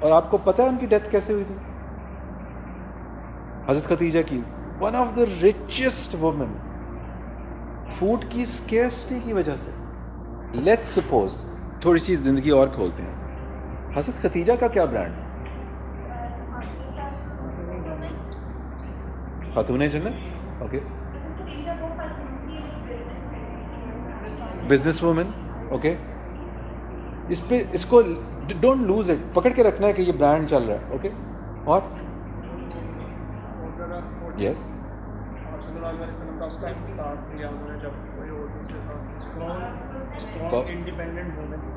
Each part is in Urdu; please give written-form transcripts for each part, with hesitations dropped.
اور آپ کو پتہ ہے ان کی ڈیتھ کیسے ہوئی تھی؟ حضرت خدیجہ کی، one of the richest woman, food کی اسکیرسٹی کی وجہ سے. لیٹس سپوز تھوڑی سی زندگی اور کھولتے ہیں، حضرت خدیجہ کا کیا برانڈ؟ خاتون جنت. Okay, business woman. اوکے، اس پہ اس کو ڈونٹ لوز اٹ، پکڑ کے رکھنا ہے کہ یہ برانڈ چل رہا ہے. اوکے، اور یس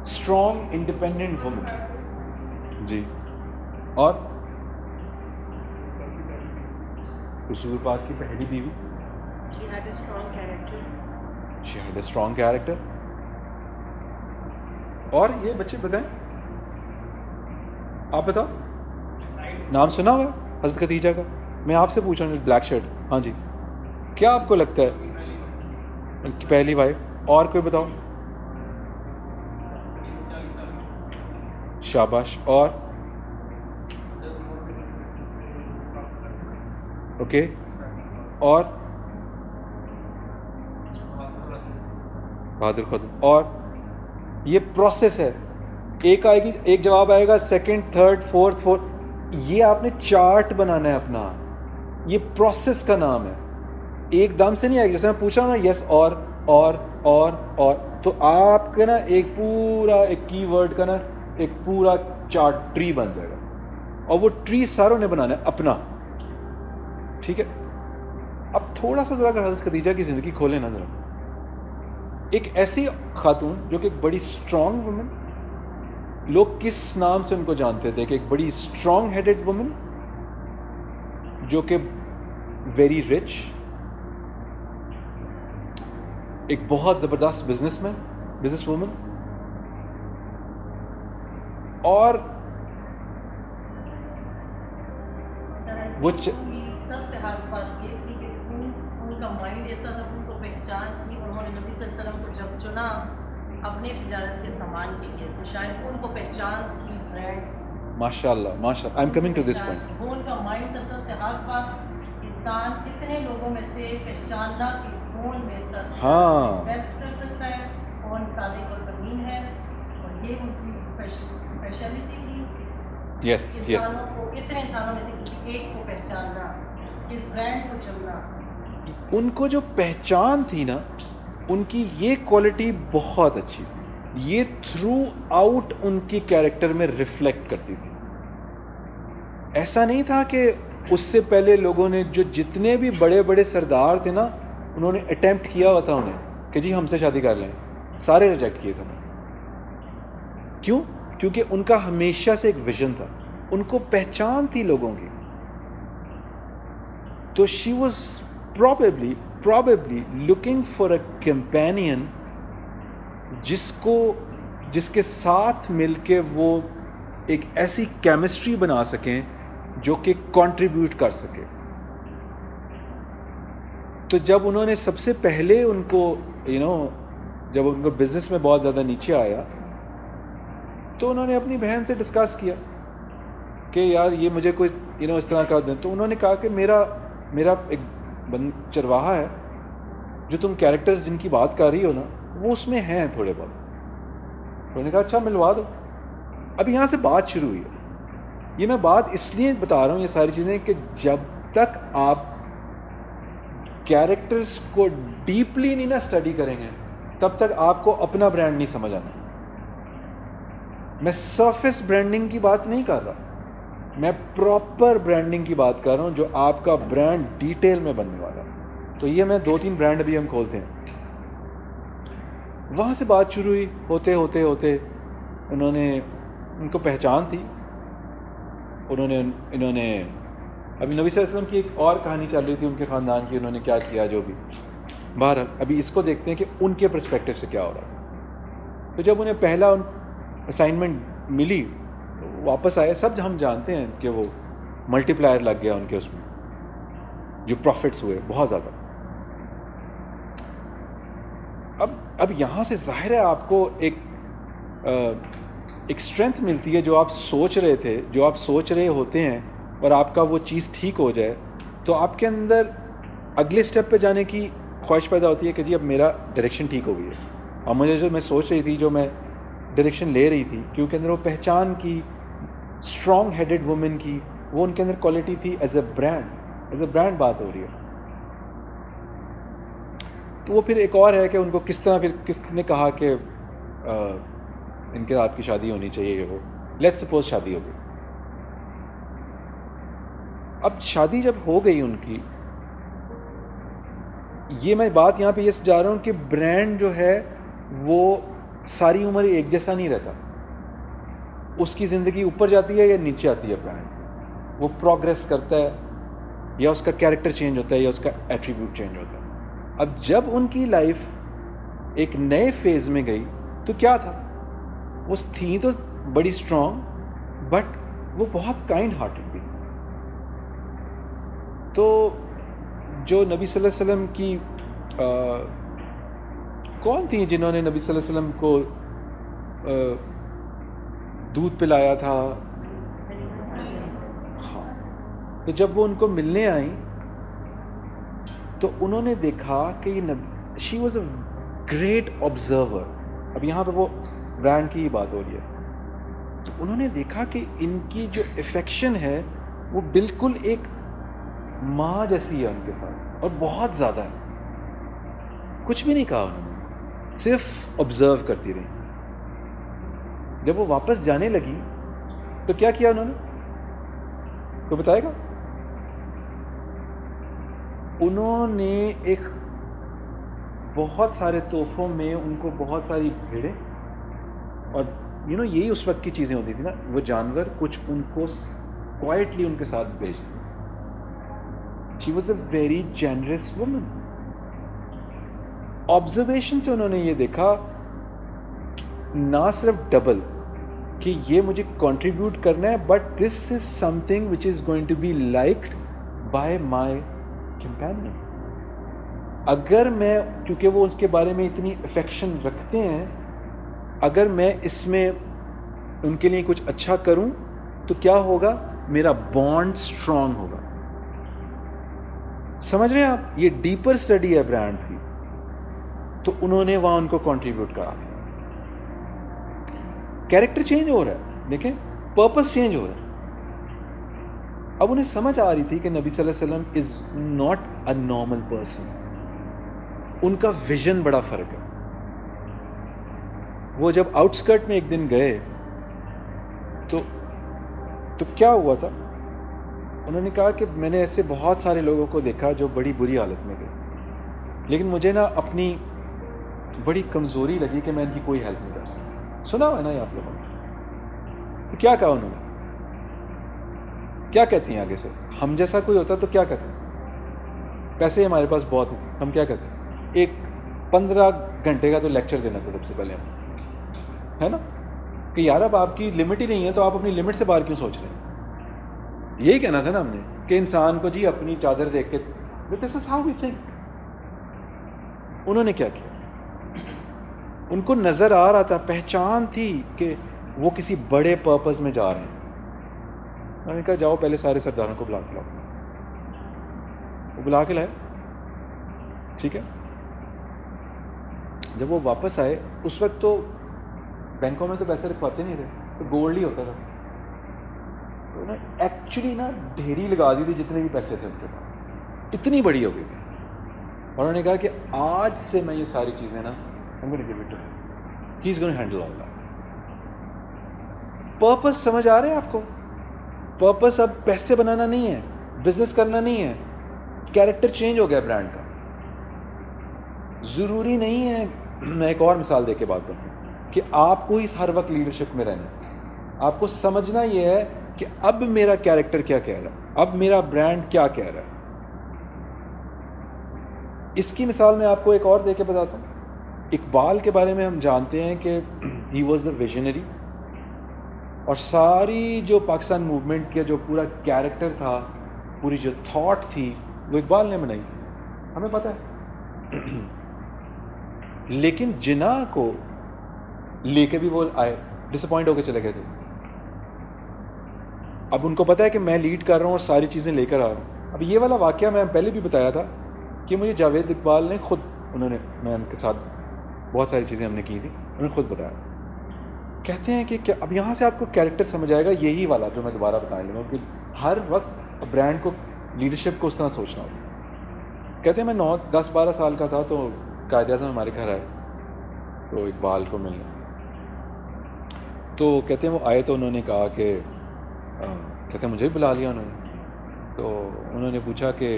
اسٹرانگ انڈیپینڈنٹ وومن. جی، اور رسول پاک کی پہلی بیوی. She had a strong character. اور یہ بچے بتائیں، آپ بتاؤ، نام سنا ہوا ہے حضرت خدیجہ کا؟ میں آپ سے پوچھ رہا ہوں، بلیک شرٹ. ہاں جی، کیا آپ کو لگتا ہے پہلی وائف؟ اور کوئی بتاؤ. شاباش. اور اوکے، اور بہادر خاتون. اور یہ پروسیس ہے، ایک آئے گی، ایک جواب آئے گا، سیکنڈ، تھرڈ، فورتھ. یہ آپ نے چارٹ بنانا ہے اپنا، یہ پروسیس کا نام ہے. ایک دم سے نہیں آئے گا. جیسے میں پوچھا نا یس اور تو آپ کا نا ایک پورا ایک کی ورڈ کا نا ایک پورا چارٹ ٹری بن جائے گا، اور وہ ٹری ساروں نے بنانا ہے اپنا. ٹھیک ہے، اب تھوڑا سا ذرا اگر حضرت خدیجہ کی زندگی کھولیں نا ذرا، ایک ایسی خاتون جو کہ ایک بڑی اسٹرانگ وومن، لوگ کس نام سے ان کو جانتے تھے کہ ایک بڑی اسٹرانگ ہیڈڈ وومن جو کہ ویری رچ، ایک بہت زبردست بزنس وومن، اور وہ سب سے خاص بات یہ تھی کہ ان کا مائنڈ ایسا تھا، ان کو پہچان تھی. انہوں نے نبی صلی اللہ علیہ وسلم کو جب چنا اپنے تجارت کے سامان کے لیے، تو شاید ان کو پہچان تھی برانڈ. ماشاء اللہ I am coming to this point. وہ ان کا مائنڈ تھا. سب سے خاص بات، انسان کتنے لوگوں میں سے پہچاننا کہ کون بہتر بیسٹ کر سکتا ہے، کون صادق اور امین ہے، اور یہ ان کی اسپیشلٹی تھی. انسانوں کو، اتنے انسانوں میں سے کسی ایک کو پہچاننا، کس برانڈ کو چننا. ان کو جو پہچان تھی نا، ان کی یہ کوالٹی بہت اچھی تھی، یہ تھرو آؤٹ ان کی کیریکٹر میں ریفلیکٹ کرتی تھی. ایسا نہیں تھا کہ اس سے پہلے لوگوں نے جو جتنے بھی بڑے بڑے سردار تھے نا، انہوں نے اٹیمپٹ کیا ہوا تھا انہیں کہ جی ہم سے شادی کر لیں، سارے ریجیکٹ کیے تھے. کیوں؟ کیونکہ ان کا ہمیشہ سے ایک ویژن تھا، ان کو پہچان تھی لوگوں کی. تو she was probably looking for a companion جس کے ساتھ مل کے وہ ایک ایسی کیمسٹری بنا سکیں جو کہ کنٹریبیوٹ کر سکے. تو جب انہوں نے سب سے پہلے ان کو جب ان کو بزنس میں بہت زیادہ نیچے آیا، تو انہوں نے اپنی بہن سے ڈسکس کیا کہ یار یہ مجھے کوئی اس طرح کا دیں. تو انہوں نے کہا کہ میرا ایک چرواہا ہے، جو تم کیریکٹرز جن کی بات کر رہی ہو نا، وہ اس میں ہیں تھوڑے بہت. انہوں نے کہا اچھا ملوا دو. اب یہاں سے بات شروع ہوئی ہے. یہ میں بات اس لیے بتا رہا ہوں یہ ساری چیزیں کہ جب تک آپ کیریکٹرز کو ڈیپلی نہیں نا اسٹڈی کریں گے، تب تک آپ کو اپنا برانڈ نہیں سمجھ آنا. میں سرفیس برانڈنگ کی بات نہیں کر رہا، میں پراپر برانڈنگ کی بات کر رہا ہوں، جو آپ کا برانڈ ڈیٹیل میں بننے والا ہے. تو یہ میں 2-3 برانڈ ابھی ہم کھولتے ہیں. وہاں سے بات شروع ہوئی، ہوتے ان کو پہچان تھی. انہوں نے ابھی نبی صلی اللہ علیہ وسلم کی ایک اور کہانی چل رہی تھی ان کے خاندان کی، انہوں نے کیا کیا جو بھی. بہرحال ابھی اس کو دیکھتے ہیں کہ ان کے پرسپیکٹو سے کیا ہو رہا ہے. تو جب انہیں پہلا اسائنمنٹ ملی، واپس آئے. سب ہم جانتے ہیں کہ وہ ملٹی پلائر لگ گیا ان کے، اس میں جو پروفٹس ہوئے بہت زیادہ. اب یہاں سے ظاہر ہے آپ کو ایک ایک اسٹرینتھ ملتی ہے. جو آپ سوچ رہے تھے, جو آپ سوچ رہے ہوتے ہیں, اور آپ کا وہ چیز ٹھیک ہو جائے تو آپ کے اندر اگلے اسٹیپ پہ جانے کی خواہش پیدا ہوتی ہے کہ جی اب میرا ڈائریکشن ٹھیک ہو گئی ہے. اور مجھے جو میں سوچ رہی تھی, جو میں ڈائریکشن لے رہی تھی, کیونکہ اندر وہ پہچان کی, اسٹرانگ ہیڈڈ وومن کی, وہ ان کے اندر کوالٹی تھی. ایز اے برانڈ بات ہو رہی ہے. تو وہ پھر ایک اور ہے کہ ان کو کس طرح, پھر کس نے کہا کہ ان کے آپ کی شادی ہونی چاہیے. وہ لیٹس سپوز شادی ہو گئی. اب شادی جب ہو گئی ان کی, یہ میں بات یہاں پہ یہ جا رہا ہوں کہ برانڈ جو ہے وہ ساری عمر ایک جیسا نہیں رہتا. اس کی زندگی اوپر جاتی ہے یا نیچے آتی ہے. برانڈ وہ پروگریس کرتا ہے, یا اس کا کیریکٹر چینج ہوتا ہے, یا اس کا ایٹریبیوٹ چینج ہوتا ہے. اب جب ان کی لائف ایک نئے فیز میں گئی تو کیا تھا, وہ تھیں تو بڑی اسٹرانگ, بٹ وہ بہت کائنڈ ہارٹڈ بھی. تو جو نبی صلی اللہ علیہ وسلم کی کون تھیں جنہوں نے نبی صلی اللہ علیہ وسلم کو دودھ پلایا تھا, ہاں, تو جب وہ ان کو ملنے آئیں تو انہوں نے دیکھا کہ یہ شی واز اے گریٹ آبزرور. اب یہاں پہ وہ برانڈ کی بات ہو رہی ہے. تو انہوں نے دیکھا کہ ان کی جو افیکشن ہے وہ بالکل ایک ماں جیسی ہے ان کے ساتھ, اور بہت زیادہ ہے. کچھ بھی نہیں کہا انہوں نے, صرف آبزرو کرتی رہی. جب وہ واپس جانے لگی تو کیا کیا انہوں نے, کوئی بتائے گا؟ انہوں نے ایک بہت سارے تحفوں میں ان کو بہت ساری بھیڑیں, اور یہی اس وقت کی چیزیں ہوتی تھی نا, وہ جانور کچھ ان کو کوائٹلی ان کے ساتھ بھیج دیں. She was a very generous woman. Observation سے انہوں نے یہ دیکھا نہ صرف ڈبل کہ یہ مجھے کنٹریبیوٹ کرنا ہے, but this is something which is going to be liked by my companion. اگر میں, کیونکہ وہ اس کے بارے میں اتنی افیکشن رکھتے ہیں, اگر میں اس میں ان کے لیے کچھ اچھا کروں تو کیا ہوگا, میرا بانڈ اسٹرانگ ہوگا. سمجھ رہے ہیں آپ؟ یہ ڈیپر اسٹڈی ہے برانڈز کی. تو انہوں نے وہاں ان کو کنٹریبیوٹ کرا. کیریکٹر چینج ہو رہا ہے, دیکھیں پرپس چینج ہو رہا ہے. اب انہیں سمجھ آ رہی تھی کہ نبی صلی اللہ علیہ وسلم is not a normal person. ان کا ویژن بڑا فرق ہے. وہ جب آؤٹ اسکرٹ میں ایک دن گئے تو کیا ہوا تھا, انہوں نے کہا کہ میں نے ایسے بہت سارے لوگوں کو دیکھا جو بڑی بری حالت میں گئے, لیکن مجھے نا اپنی بڑی کمزوری لگی کہ میں ان کی کوئی ہیلپ نہیں کر سکتا. سنا ہوا ہے نا یہ آپ لوگوں نے؟ تو کیا کہا انہوں نے, کیا کہتی ہیں آگے سے؟ ہم جیسا کوئی ہوتا تو کیا کہتے ہیں؟ پیسے ہمارے پاس بہت ہیں, ہم کیا کہتے ہیں؟ ایک 15 گھنٹے کا تو لیکچر دینا تھا سب سے پہلے ہم, ہے نا, کہ یار اب آپ کی لمٹ ہی نہیں ہے تو آپ اپنی لمٹ سے باہر کیوں سوچ رہے ہیں. یہی کہنا تھا نا ہم نے کہ انسان کو جی اپنی چادر دیکھ کے, دس از ہاؤ وی تھنک. انہوں نے کیا کیا, ان کو نظر آ رہا تھا, پہچان تھی کہ وہ کسی بڑے پرپز میں جا رہے ہیں. انہوں نے کہا جاؤ پہلے سارے سرداروں کو بلا کے لاؤ. وہ بلا کے لائے, ٹھیک ہے. جب وہ واپس آئے, اس وقت تو بینکوں میں تو پیسے رکھواتے نہیں تھے, تو گولڈ ہی ہوتا تھا. تو انہوں نے ایکچولی نا ڈھیری لگا دی تھی جتنے بھی پیسے تھے ان کے پاس, اتنی بڑی ہو گئی تھی. اور انہوں نے کہا کہ آج سے میں یہ ساری چیزیں نا I'm going to give it to him. He's going to handle all that. Purpose سمجھ آ رہے ہیں آپ کو؟ پرپس اب پیسے بنانا نہیں ہے, بزنس کرنا نہیں ہے, کیریکٹر چینج ہو گیا برانڈ کا. ضروری نہیں ہے, میں ایک اور مثال دے کے بات کرتا ہوں, کہ آپ کو اس ہر وقت لیڈرشپ میں رہنا. آپ کو سمجھنا یہ ہے کہ اب میرا کیریکٹر کیا کہہ رہا ہے, اب میرا برانڈ کیا کہہ رہا ہے. اس کی مثال میں آپ کو ایک اور دے کے بتاتا ہوں. اقبال کے بارے میں ہم جانتے ہیں کہ ہی واز دا ویژنری, اور ساری جو پاکستان موومنٹ کا جو پورا کیریکٹر تھا, پوری جو تھاٹ تھی, وہ اقبال نے بنائی, ہمیں پتہ ہے. لیکن جناح کو لے کے بھی وہ آئے, ڈس اپوائنٹ ہو کے چلے گئے تھے. اب ان کو پتا ہے کہ میں لیڈ کر رہا ہوں اور ساری چیزیں لے کر آ رہا ہوں. اب یہ والا واقعہ میں پہلے بھی بتایا تھا کہ مجھے جاوید اقبال نے خود, میں ان کے ساتھ بہت ساری چیزیں ہم نے کی تھی, انہوں نے خود بتایا. کہتے ہیں کہ اب یہاں سے آپ کو کیریکٹر سمجھ آئے گا, یہی والا جو میں دوبارہ بتانے لگا کہ ہر وقت برانڈ کو, لیڈرشپ کو اس طرح سوچنا ہوتا. کہتے ہیں میں 9-10-12 سال کا تھا تو قائد اعظم ہمارے گھر آئے تو اقبال کو ملنے. تو کہتے ہیں وہ آئے تو انہوں نے کہا کہ کہتے ہیں مجھے بھی بلا لیا انہوں نے. تو انہوں نے پوچھا کہ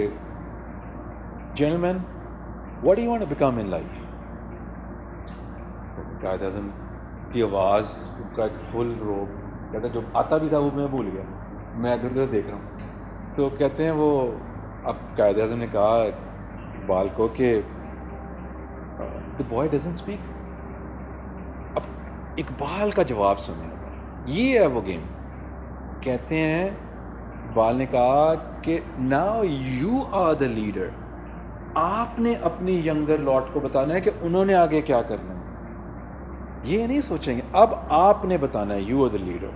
gentleman what do you want to become in life. Quaid Azam کی آواز کا ایک فل روب, کہتے ہیں جو آتا بھی تھا وہ میں بھول گیا, میں ادھر ادھر دیکھ رہا ہوں. تو کہتے ہیں وہ, اب قائد اعظم نے کہا اقبال کو کہ the boy doesn't speak. اب اقبال کا جواب سنیں, یہ ہے وہ گیم. کہتے ہیں اقبال نے کہا کہ now you are the leader. آپ نے اپنی ینگر لاٹ کو بتانا ہے کہ انہوں نے آگے کیا کرنا ہے. یہ نہیں سوچیں گے, اب آپ نے بتانا ہے, you are the leader.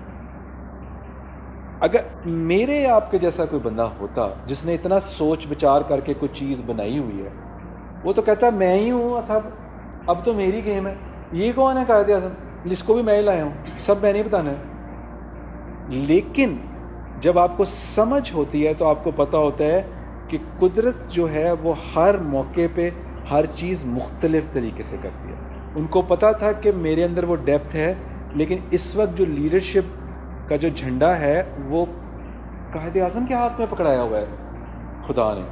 اگر میرے آپ کے جیسا کوئی بندہ ہوتا جس نے اتنا سوچ بچار کر کے کوئی چیز بنائی ہوئی ہے, وہ تو کہتا ہے میں ہی ہوں صاحب, اب تو میری گیم ہے. یہ کون ہے قائد اعظم, جس کو بھی میں ہی لایا ہوں, سب میں نہیں بتانا ہے. لیکن جب آپ کو سمجھ ہوتی ہے تو آپ کو پتہ ہوتا ہے کہ قدرت جو ہے وہ ہر موقع پہ ہر چیز مختلف طریقے سے کرتی ہے. ان کو پتہ تھا کہ میرے اندر وہ ڈیپتھ ہے, لیکن اس وقت جو لیڈرشپ کا جو جھنڈا ہے وہ قائد اعظم کے ہاتھ میں پکڑایا ہوا ہے خدا نے.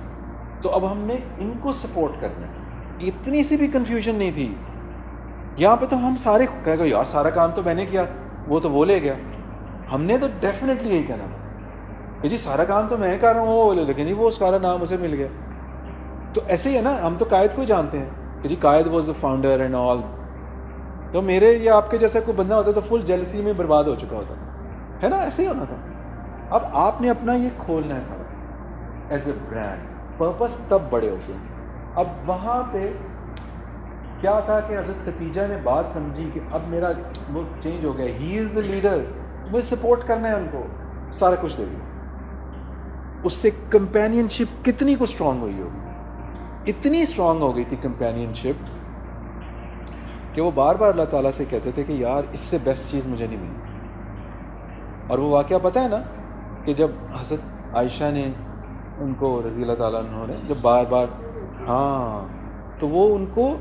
تو اب ہم نے ان کو سپورٹ کرنا ہے. اتنی سی بھی کنفیوژن نہیں تھی یہاں پہ. تو ہم سارے کہہ گئے یار سارا کام تو میں نے کیا, وہ تو وہ لے گیا. ہم نے تو ڈیفینیٹلی یہی کہنا کہ جی سارا کام تو میں کر رہا ہوں, وہ لے, لیکن جی وہ سارا نام اسے مل گیا. تو ایسے ہی ہے نا, ہم تو قائد کو جانتے ہیں کہ جی قائد was the founder and all. تو میرے یا آپ کے جیسا کوئی بندہ ہوتا تو فل جیلسی میں برباد ہو چکا ہوتا ہے نا, ایسے ہی ہونا تھا. اب آپ نے اپنا یہ کھولنا ہے سارا ایز اے برانڈ, پرپس تب بڑے ہوتے ہیں. اب وہاں پہ کیا تھا کہ حضرت ختیجہ نے بات سمجھی کہ اب میرا وہ چینج ہو گیا, ہی از دا لیڈر, مجھے سپورٹ کرنا ہے, ان کو سارا کچھ دے دیا. اس سے کمپینین شپ کتنی کو اسٹرانگ ہوئی ہوگی, اتنی اسٹرانگ ہو گئی تھی کمپینین شپ کہ وہ بار بار اللہ تعالیٰ سے کہتے تھے کہ یار اس سے بیسٹ چیز مجھے نہیں ملی. اور وہ واقعہ پتہ ہے نا کہ جب حضرت عائشہ نے ان کو رضی اللہ تعالیٰ عنہ نے جب بار بار تو وہ ان کو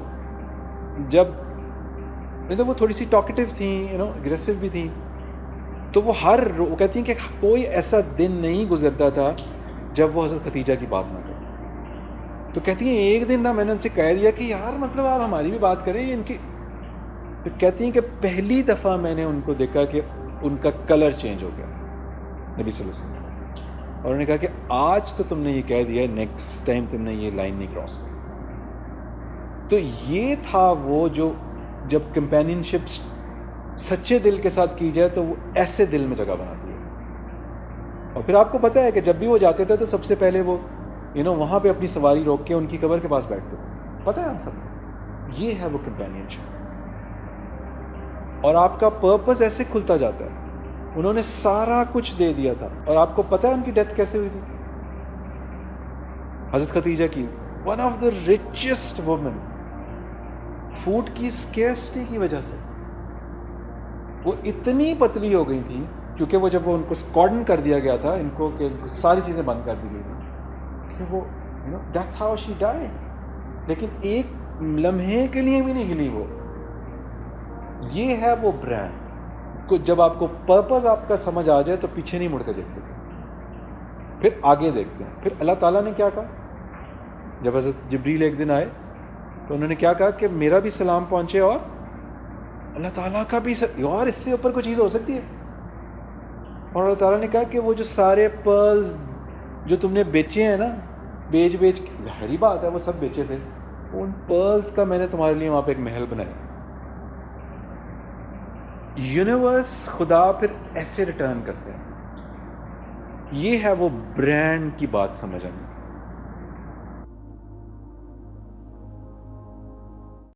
جب وہ تھوڑی سی ٹاکیٹیو تھیں, اگریسو بھی تھیں, تو وہ وہ کہتی ہیں کہ کوئی ایسا دن نہیں گزرتا تھا جب وہ حضرت ختیجہ کی بات نہ کریں. تو کہتی ہیں ایک دن تھا میں نے ان سے کہہ دیا کہ یار مطلب آپ ہماری بھی بات کریں ان کی. تو کہتی ہیں کہ پہلی دفعہ میں نے ان کو دیکھا کہ ان کا کلر چینج ہو گیا نبی صلی اللہ علیہ وسلم, اور انہوں نے کہا کہ آج تو تم نے یہ کہہ دیا, نیکسٹ ٹائم تم نے یہ لائن نہیں کراس کی. تو یہ تھا وہ جو جب کمپینین شپ سچے دل کے ساتھ کی جائے تو وہ ایسے دل میں جگہ بناتی ہے. اور پھر آپ کو پتہ ہے کہ جب بھی وہ جاتے تھے تو سب سے پہلے وہ وہاں پہ اپنی سواری روک کے ان کی قبر کے پاس بیٹھتے تھے. پتہ ہے ہم سب, یہ ہے وہ کمپینین شپ. اور آپ کا پرپس ایسے کھلتا جاتا ہے. انہوں نے سارا کچھ دے دیا تھا, اور آپ کو پتہ ہے ان کی ڈیتھ کیسے ہوئی تھی. حضرت ختیجہ کی, one of the richest woman, food کی اسکیرسٹی کی وجہ سے وہ اتنی پتلی ہو گئی تھی, کیونکہ وہ جب وہ ان کو کارڈن کر دیا گیا تھا ان کو, کہ ساری چیزیں بند کر دی گئی تھی, کہ وہ دیٹس ہاؤ شی ڈائیڈ. لیکن ایک لمحے کے لیے بھی نہیں ہلی وہ. یہ ہے وہ برانڈ. جب آپ کو پرپز آپ کا سمجھ آ جائے تو پیچھے نہیں مڑ کے دیکھتے, پھر آگے دیکھتے ہیں. پھر اللہ تعالیٰ نے کیا کہا, جب حضرت جبریل ایک دن آئے تو انہوں نے کیا کہا کہ میرا بھی سلام پہنچے اور اللہ تعالیٰ کا بھی. یار اس سے اوپر کوئی چیز ہو سکتی ہے. اور اللہ تعالیٰ نے کہا کہ وہ جو سارے پرلز جو تم نے بیچے ہیں نا, بیچ ظاہری بات ہے وہ سب بیچے تھے, ان پرلز کا میں نے تمہارے لیے وہاں پہ ایک محل بنایا. یونیورس خدا پھر ایسے ریٹرن کرتے ہیں. یہ ہے وہ برانڈ کی بات سمجھ آنا.